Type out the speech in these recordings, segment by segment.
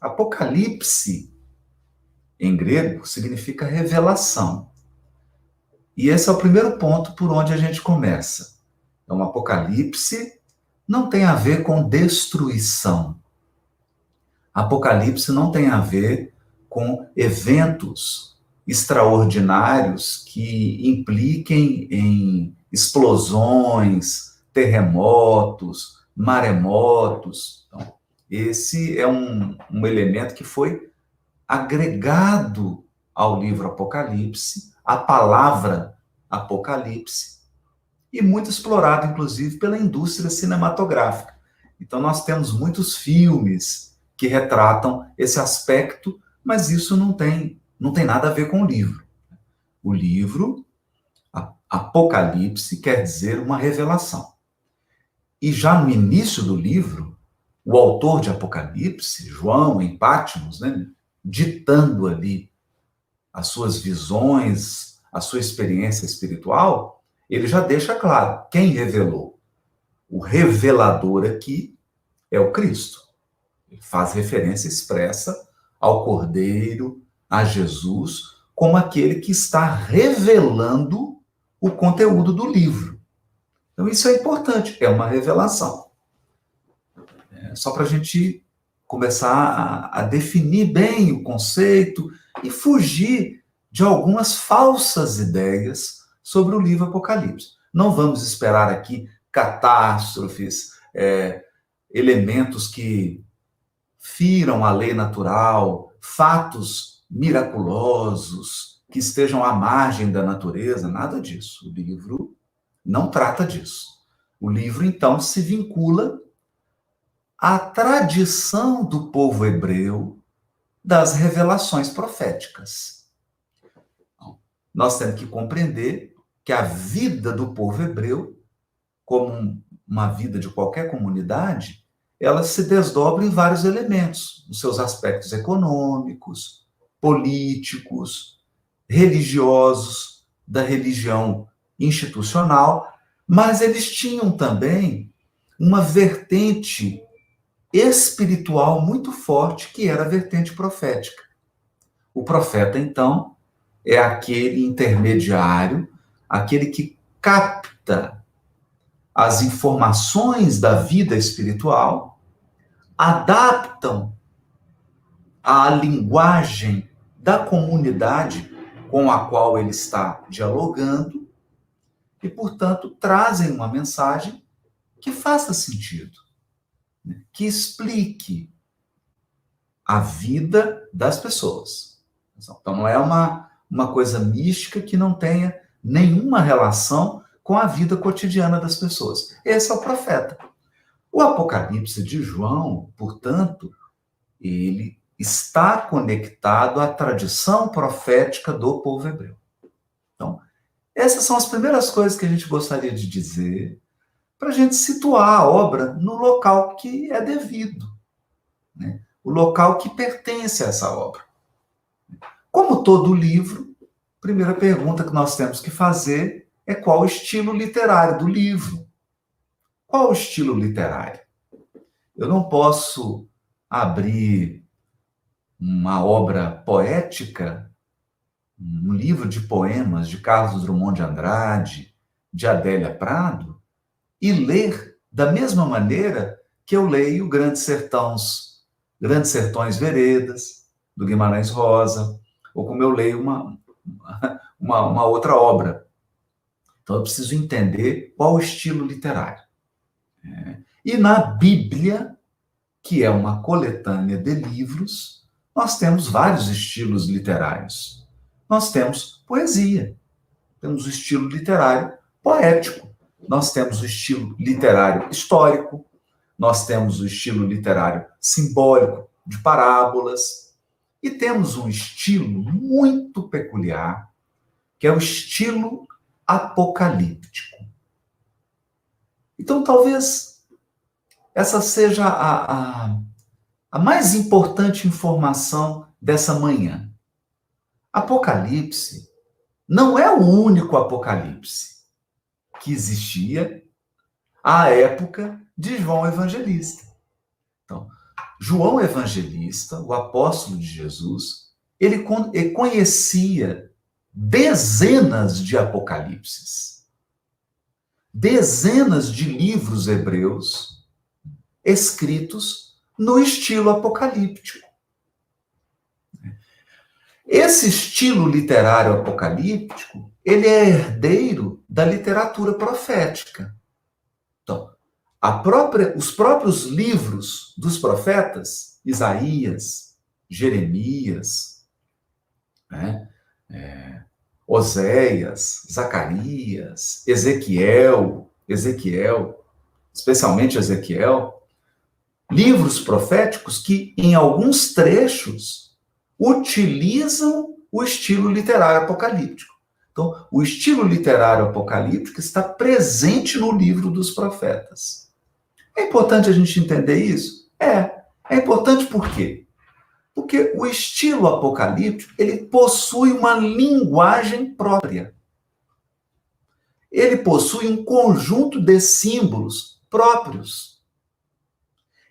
Apocalipse, em grego, significa revelação. E esse é o primeiro ponto por onde a gente começa. Então, Apocalipse não tem a ver com destruição. Apocalipse não tem a ver com eventos extraordinários que impliquem em explosões, terremotos, maremotos. Então, esse é um elemento que foi agregado ao livro Apocalipse, à palavra Apocalipse, e muito explorado, inclusive, pela indústria cinematográfica. Então, nós temos muitos filmes que retratam esse aspecto, mas isso não tem nada a ver com o livro. O livro, Apocalipse, quer dizer uma revelação. E já no início do livro, o autor de Apocalipse, João, em Patmos, né, ditando ali as suas visões, a sua experiência espiritual, ele já deixa claro quem revelou. O revelador aqui é o Cristo. Ele faz referência expressa ao Cordeiro, a Jesus, como aquele que está revelando o conteúdo do livro. Então, isso é importante, é uma revelação. Só para a gente começar a definir bem o conceito e fugir de algumas falsas ideias sobre o livro Apocalipse. Não vamos esperar aqui catástrofes, elementos que firam a lei natural, fatos miraculosos que estejam à margem da natureza, nada disso. O livro não trata disso. O livro, então, se vincula à tradição do povo hebreu das revelações proféticas. Nós temos que compreender que a vida do povo hebreu, como uma vida de qualquer comunidade, ela se desdobra em vários elementos, nos seus aspectos econômicos, políticos, religiosos, da religião institucional, mas eles tinham também uma vertente espiritual muito forte, que era a vertente profética. O profeta, então, é aquele intermediário, aquele que capta as informações da vida espiritual, adaptam à linguagem da comunidade com a qual ele está dialogando e, portanto, trazem uma mensagem que faça sentido, que explique a vida das pessoas. Então, não é uma coisa mística que não tenha nenhuma relação com a vida cotidiana das pessoas. Esse é o profeta. O Apocalipse de João, portanto, ele está conectado à tradição profética do povo hebreu. Então, essas são as primeiras coisas que a gente gostaria de dizer para a gente situar a obra no local que é devido, né? O local que pertence a essa obra. Como todo livro, a primeira pergunta que nós temos que fazer é qual o estilo literário do livro. Qual o estilo literário? Eu não posso abrir uma obra poética, um livro de poemas de Carlos Drummond de Andrade, de Adélia Prado, e ler da mesma maneira que eu leio Grandes Sertões Veredas, do Guimarães Rosa, ou como eu leio uma outra obra. Então, eu preciso entender qual o estilo literário. E na Bíblia, que é uma coletânea de livros, nós temos vários estilos literários. Nós temos poesia, temos o estilo literário poético, nós temos o estilo literário histórico, nós temos o estilo literário simbólico, de parábolas, e temos um estilo muito peculiar, que é o estilo apocalíptico. Então, talvez essa seja a mais importante informação dessa manhã. Apocalipse não é o único Apocalipse que existia à época de João Evangelista. Então, João Evangelista, o apóstolo de Jesus, ele conhecia dezenas de apocalipses, dezenas de livros hebreus escritos no estilo apocalíptico. Esse estilo literário apocalíptico, ele é herdeiro da literatura profética. Então, os próprios livros dos profetas, Isaías, Jeremias, né? Oséias, Zacarias, Ezequiel, especialmente Ezequiel, livros proféticos que, em alguns trechos, utilizam o estilo literário apocalíptico. Então, o estilo literário apocalíptico está presente no livro dos profetas. É importante a gente entender isso? É importante por quê? Porque o estilo apocalíptico, ele possui uma linguagem própria. Ele possui um conjunto de símbolos próprios.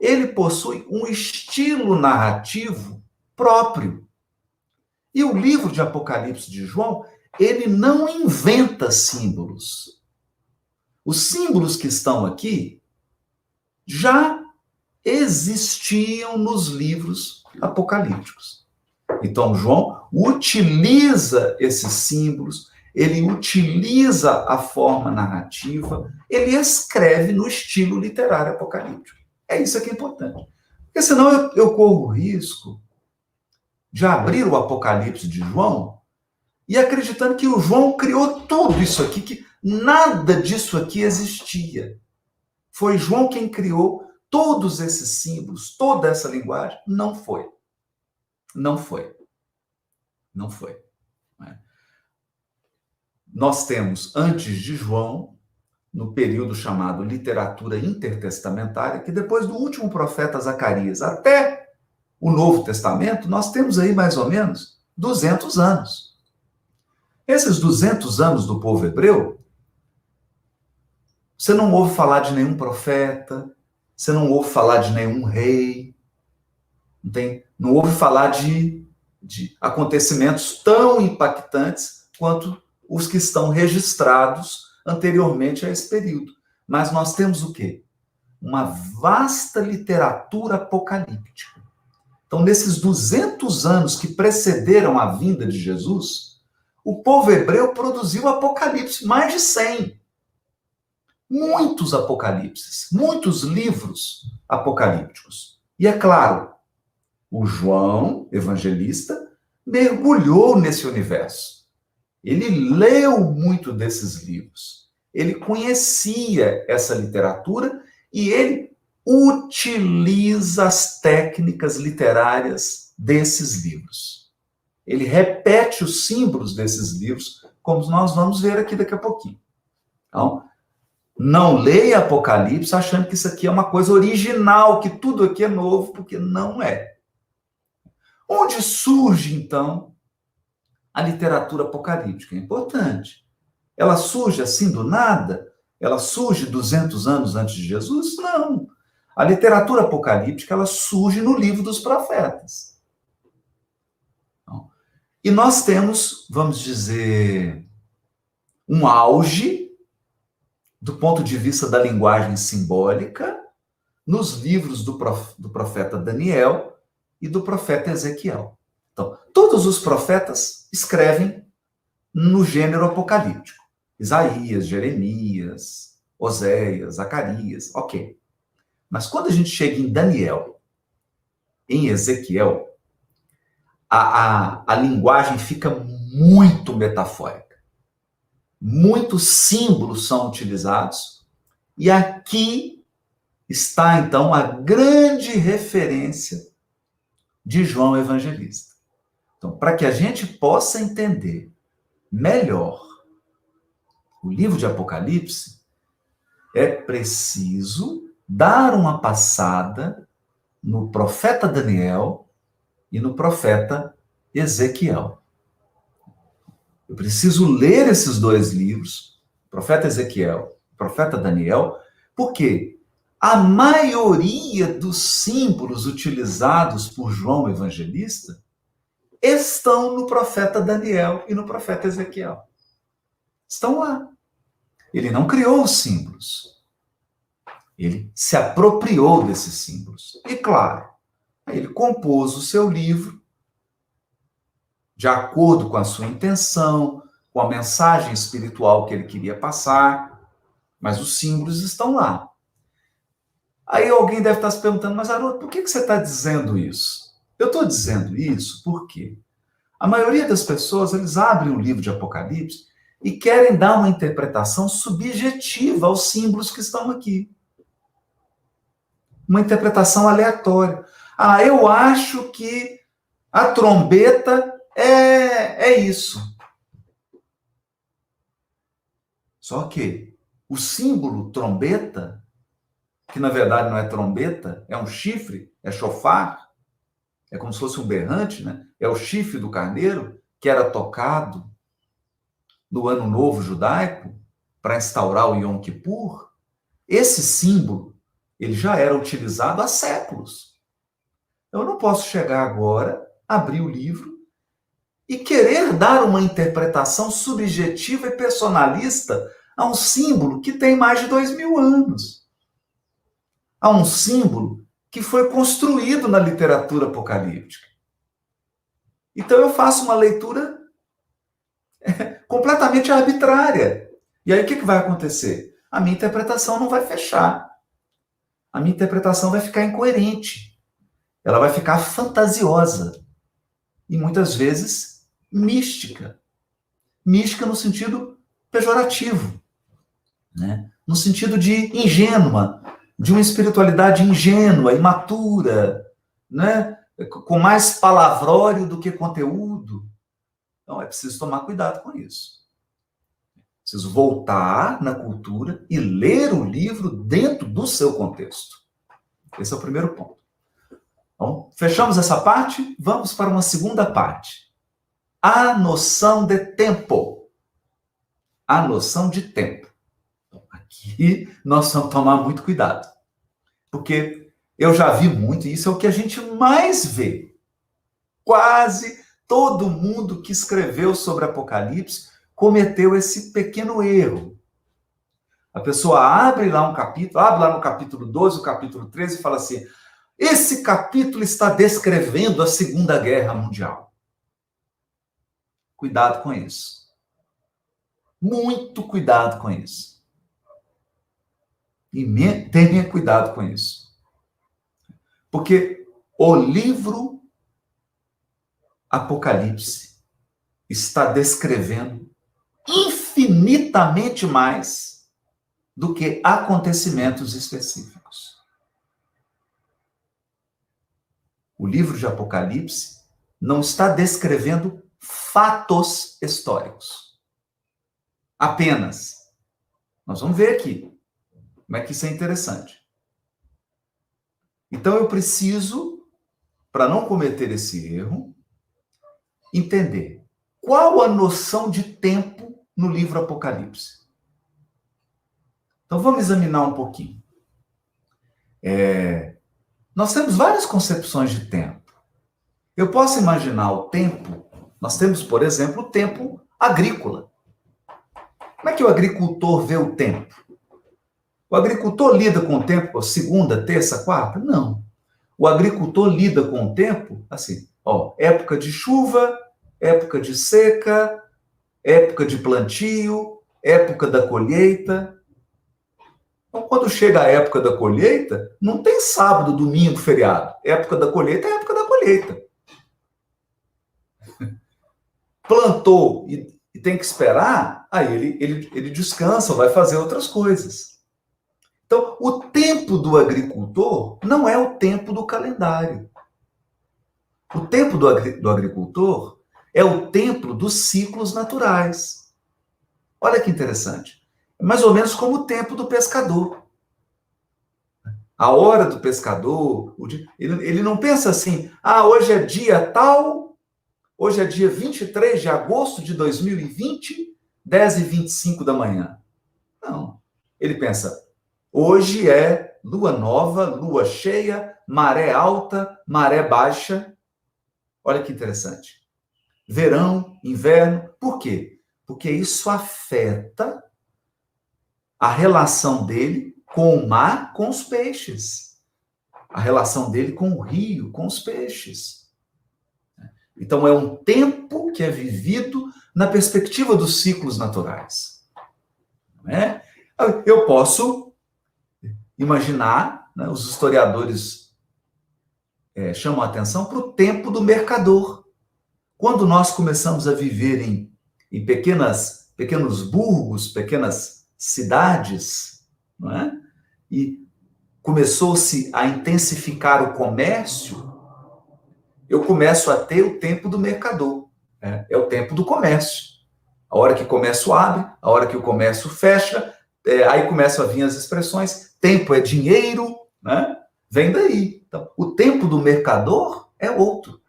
Ele possui um estilo narrativo próprio. E o livro de Apocalipse de João, ele não inventa símbolos. Os símbolos que estão aqui já existiam nos livros apocalípticos. Então, João utiliza esses símbolos, ele utiliza a forma narrativa, ele escreve no estilo literário apocalíptico. É isso que é importante. Porque senão eu corro o risco de abrir o Apocalipse de João e acreditando que o João criou tudo isso aqui, que nada disso aqui existia. Foi João quem criou todos esses símbolos, toda essa linguagem. Não foi. Não foi. Não foi. Nós temos, antes de João, no período chamado literatura intertestamentária, que depois do último profeta Zacarias até o Novo Testamento, nós temos aí mais ou menos 200 anos. Esses 200 anos do povo hebreu, você não ouve falar de nenhum profeta, você não ouve falar de nenhum rei, não ouve falar de acontecimentos tão impactantes quanto os que estão registrados anteriormente a esse período. Mas nós temos o quê? Uma vasta literatura apocalíptica. Então, nesses 200 anos que precederam a vinda de Jesus, o povo hebreu produziu Apocalipse, mais de 100. Muitos apocalipses, muitos livros apocalípticos. E é claro, o João, evangelista, mergulhou nesse universo. Ele leu muito desses livros. Ele conhecia essa literatura e ele utiliza as técnicas literárias desses livros. Ele repete os símbolos desses livros, como nós vamos ver aqui daqui a pouquinho. Então, não leia Apocalipse achando que isso aqui é uma coisa original, que tudo aqui é novo, porque não é. Onde surge, então, a literatura apocalíptica? É importante. Ela surge assim do nada? Ela surge 200 anos antes de Jesus? Não. A literatura apocalíptica, ela surge no livro dos profetas. E nós temos, vamos dizer, um auge do ponto de vista da linguagem simbólica nos livros do profeta Daniel e do profeta Ezequiel. Então, todos os profetas escrevem no gênero apocalíptico. Isaías, Jeremias, Oséias, Zacarias, ok. Mas quando a gente chega em Daniel, em Ezequiel, a linguagem fica muito metafórica. Muitos símbolos são utilizados, e aqui está, então, a grande referência de João Evangelista. Então, para que a gente possa entender melhor o livro de Apocalipse, é preciso dar uma passada no profeta Daniel e no profeta Ezequiel. Eu preciso ler esses dois livros, o profeta Ezequiel, o profeta Daniel, porque a maioria dos símbolos utilizados por João Evangelista estão no profeta Daniel e no profeta Ezequiel. Estão lá. Ele não criou os símbolos. Ele se apropriou desses símbolos. E, claro, ele compôs o seu livro de acordo com a sua intenção, com a mensagem espiritual que ele queria passar, mas os símbolos estão lá. Aí alguém deve estar se perguntando, mas Haroldo, por que você está dizendo isso? Eu estou dizendo isso porque a maioria das pessoas, eles abrem o livro de Apocalipse e querem dar uma interpretação subjetiva aos símbolos que estão aqui. Uma interpretação aleatória. Ah, eu acho que a trombeta é isso. Só que o símbolo trombeta, que na verdade não é trombeta, é um chifre, é chofar, é como se fosse um berrante, né? É o chifre do carneiro que era tocado no Ano Novo Judaico para instaurar o Yom Kippur. Esse símbolo, ele já era utilizado há séculos. Eu não posso chegar agora, abrir o livro e querer dar uma interpretação subjetiva e personalista a um símbolo que tem mais de 2000 anos. A um símbolo que foi construído na literatura apocalíptica. Então eu faço uma leitura completamente arbitrária. E aí o que vai acontecer? A minha interpretação não vai fechar. A minha interpretação vai ficar incoerente. Ela vai ficar fantasiosa. E muitas vezes mística. Mística no sentido pejorativo, né? No sentido de ingênua, de uma espiritualidade ingênua, imatura, né? Com mais palavrório do que conteúdo. Então é preciso tomar cuidado com isso. Preciso voltar na cultura e ler o livro dentro do seu contexto. Esse é o primeiro ponto. Então, fechamos essa parte, vamos para uma segunda parte. A noção de tempo. A noção de tempo. Então, aqui nós vamos tomar muito cuidado. Porque eu já vi muito, e isso é o que a gente mais vê. Quase todo mundo que escreveu sobre Apocalipse cometeu esse pequeno erro. A pessoa abre lá um capítulo, abre lá no capítulo 12, o capítulo 13 e fala assim, esse capítulo está descrevendo a Segunda Guerra Mundial. Cuidado com isso. Muito cuidado com isso. E tenha cuidado com isso. Porque o livro Apocalipse está descrevendo infinitamente mais do que acontecimentos específicos. O livro de Apocalipse não está descrevendo fatos históricos. Apenas. Nós vamos ver aqui como é que isso é interessante. Então eu preciso, para não cometer esse erro, entender qual a noção de tempo no livro Apocalipse. Então vamos examinar um pouquinho. Nós temos várias concepções de tempo. Eu posso imaginar o tempo, nós temos, por exemplo, o tempo agrícola. Como é que o agricultor vê o tempo? O agricultor lida com o tempo segunda, terça, quarta? Não. O agricultor lida com o tempo assim, época de chuva, época de seca, época de plantio, época da colheita. Então, quando chega a época da colheita, não tem sábado, domingo, feriado. Época da colheita é época da colheita. Plantou e tem que esperar, aí ele descansa, vai fazer outras coisas. Então, o tempo do agricultor não é o tempo do calendário. O tempo do agricultor é o tempo dos ciclos naturais. Olha que interessante. É mais ou menos como o tempo do pescador. A hora do pescador, ele não pensa assim, hoje é dia tal, hoje é dia 23 de agosto de 2020, 10h25 da manhã. Não. Ele pensa, hoje é lua nova, lua cheia, maré alta, maré baixa. Olha que interessante. Verão, inverno. Por quê? Porque isso afeta a relação dele com o mar, com os peixes. A relação dele com o rio, com os peixes. Então, é um tempo que é vivido na perspectiva dos ciclos naturais. Não é? Eu posso imaginar, né, os historiadores chamam a atenção para o tempo do mercador. Quando nós começamos a viver em pequenos burgos, pequenas cidades, não é? E começou-se a intensificar o comércio, eu começo a ter o tempo do mercador. É o tempo do comércio. A hora que o comércio abre, a hora que o comércio fecha, aí começam a vir as expressões, tempo é dinheiro, né? Vem daí. Então, o tempo do mercador é outro.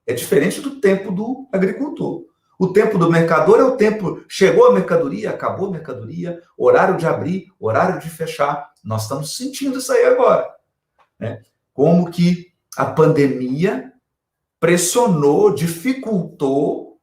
É diferente do tempo do agricultor. O tempo do mercador é o tempo, chegou a mercadoria, acabou a mercadoria, horário de abrir, horário de fechar. Nós estamos sentindo isso aí agora. Né? Como que a pandemia pressionou, dificultou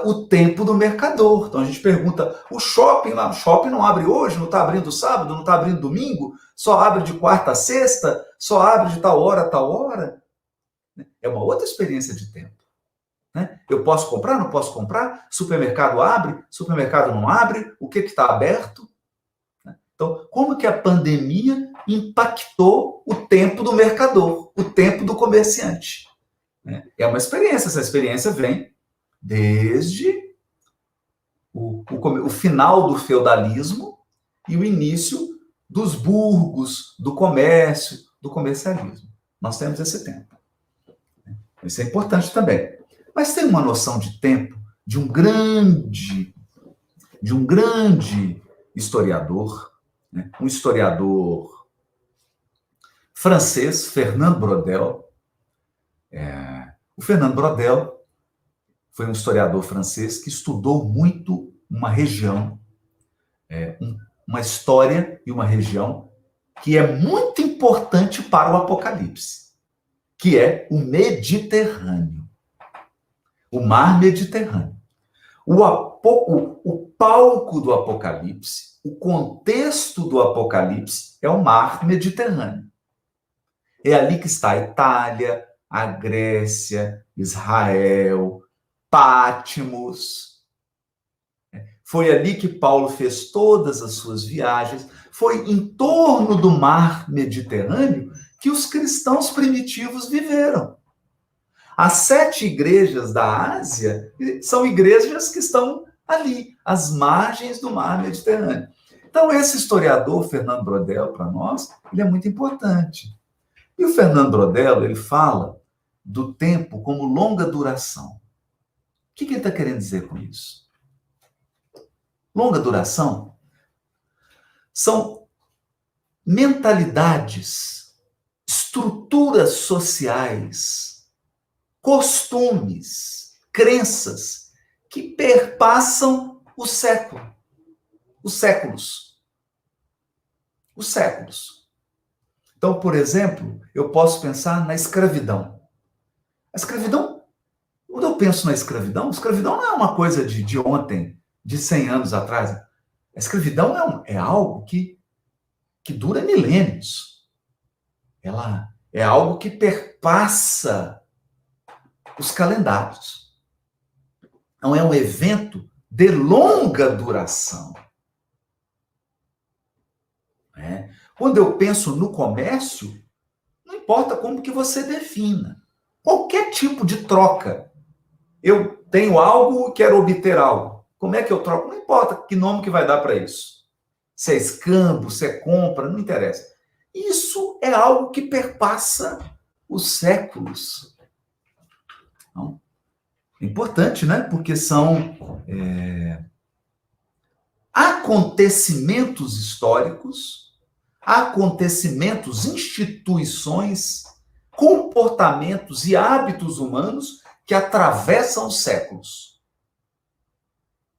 o tempo do mercador. Então a gente pergunta, o shopping não abre hoje, não está abrindo sábado, não está abrindo domingo, só abre de quarta a sexta, só abre de tal hora a tal hora. É uma outra experiência de tempo. Né? Eu posso comprar, não posso comprar? Supermercado abre, supermercado não abre? O que está aberto? Então, como que a pandemia impactou o tempo do mercador, o tempo do comerciante? É uma experiência, essa experiência vem desde o final do feudalismo e o início dos burgos, do comércio, do comercialismo. Nós temos esse tempo. Isso é importante também. Mas tem uma noção de tempo de um grande historiador, né? Um historiador francês, Fernand Braudel. O Fernand Braudel foi um historiador francês que estudou muito uma região, uma história e uma região que é muito importante para o Apocalipse, que é o Mediterrâneo, o Mar Mediterrâneo. O palco do Apocalipse, o contexto do Apocalipse é o Mar Mediterrâneo. É ali que está a Itália, a Grécia, Israel, Patmos. Foi ali que Paulo fez todas as suas viagens. Foi em torno do Mar Mediterrâneo que os cristãos primitivos viveram. As 7 igrejas da Ásia são igrejas que estão ali, às margens do Mar Mediterrâneo. Então, esse historiador, Fernand Braudel, para nós, ele é muito importante. E o Fernand Braudel, ele fala do tempo como longa duração. O que ele está querendo dizer com isso? Longa duração são mentalidades, estruturas sociais, costumes, crenças que perpassam o século, os séculos. Os séculos. Então, por exemplo, eu posso pensar na escravidão. A escravidão, quando eu penso na escravidão não é uma coisa de ontem, de 100 anos atrás. A escravidão é algo que dura milênios. Ela é algo que perpassa os calendários. Então, é um evento de longa duração. Quando eu penso no comércio, não importa como que você defina. Qualquer tipo de troca. Eu tenho algo e quero obter algo. Como é que eu troco? Não importa que nome que vai dar para isso. Se é escambo, se é compra, não interessa. Isso é algo que perpassa os séculos. Então, é importante, né? Porque são acontecimentos históricos, acontecimentos, instituições, comportamentos e hábitos humanos que atravessam os séculos.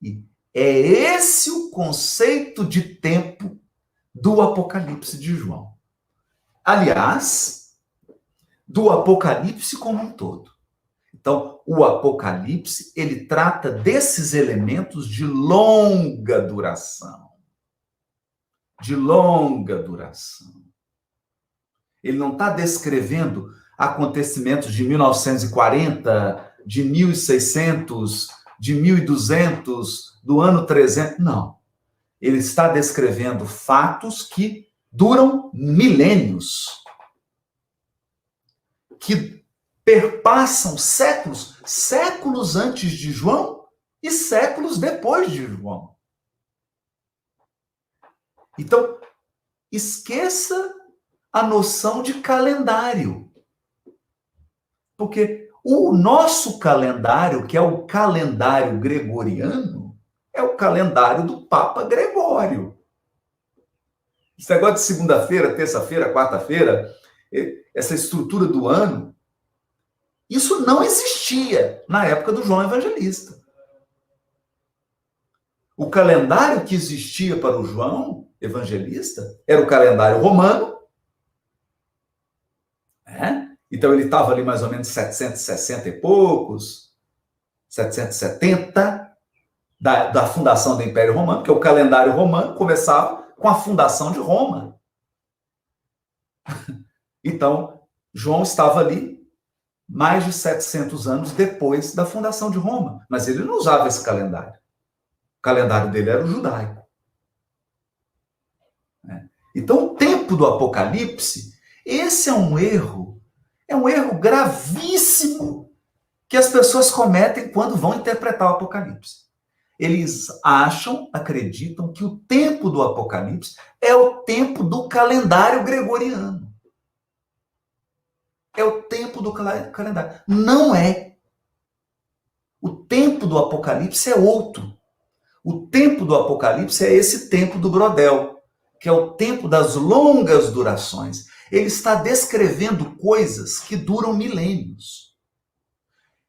E é esse o conceito de tempo do Apocalipse de João. aliás, do Apocalipse como um todo. Então, o Apocalipse, ele trata desses elementos de longa duração. De longa duração. Ele não está descrevendo acontecimentos de 1940, de 1600, de 1200, do ano 300. Não. Ele está descrevendo fatos que duram milênios, que perpassam séculos, séculos antes de João e séculos depois de João. Então, esqueça a noção de calendário. Porque o nosso calendário, que é o calendário gregoriano, é o calendário do Papa Gregório. Esse negócio de segunda-feira, terça-feira, quarta-feira, essa estrutura do ano, isso não existia na época do João Evangelista. O calendário que existia para o João Evangelista era o calendário romano. Então ele estava ali mais ou menos 760 e poucos, 770, da fundação do Império Romano, porque o calendário romano começava com a fundação de Roma. Então, João estava ali mais de 700 anos depois da fundação de Roma. Mas ele não usava esse calendário. O calendário dele era o judaico. Então, o tempo do Apocalipse, esse é um erro gravíssimo que as pessoas cometem quando vão interpretar o Apocalipse. Eles acreditam que o tempo do Apocalipse é o tempo do calendário gregoriano. É o tempo do calendário. Não é. O tempo do Apocalipse é outro. O tempo do Apocalipse é esse tempo do Brodel, que é o tempo das longas durações. Ele está descrevendo coisas que duram milênios.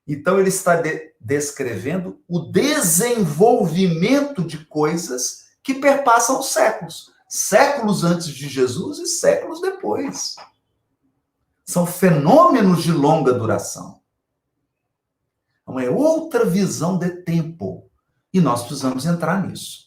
Então, ele está descrevendo o desenvolvimento de coisas que perpassam séculos. Séculos antes de Jesus e séculos depois. São fenômenos de longa duração. Então, é outra visão de tempo. E nós precisamos entrar nisso.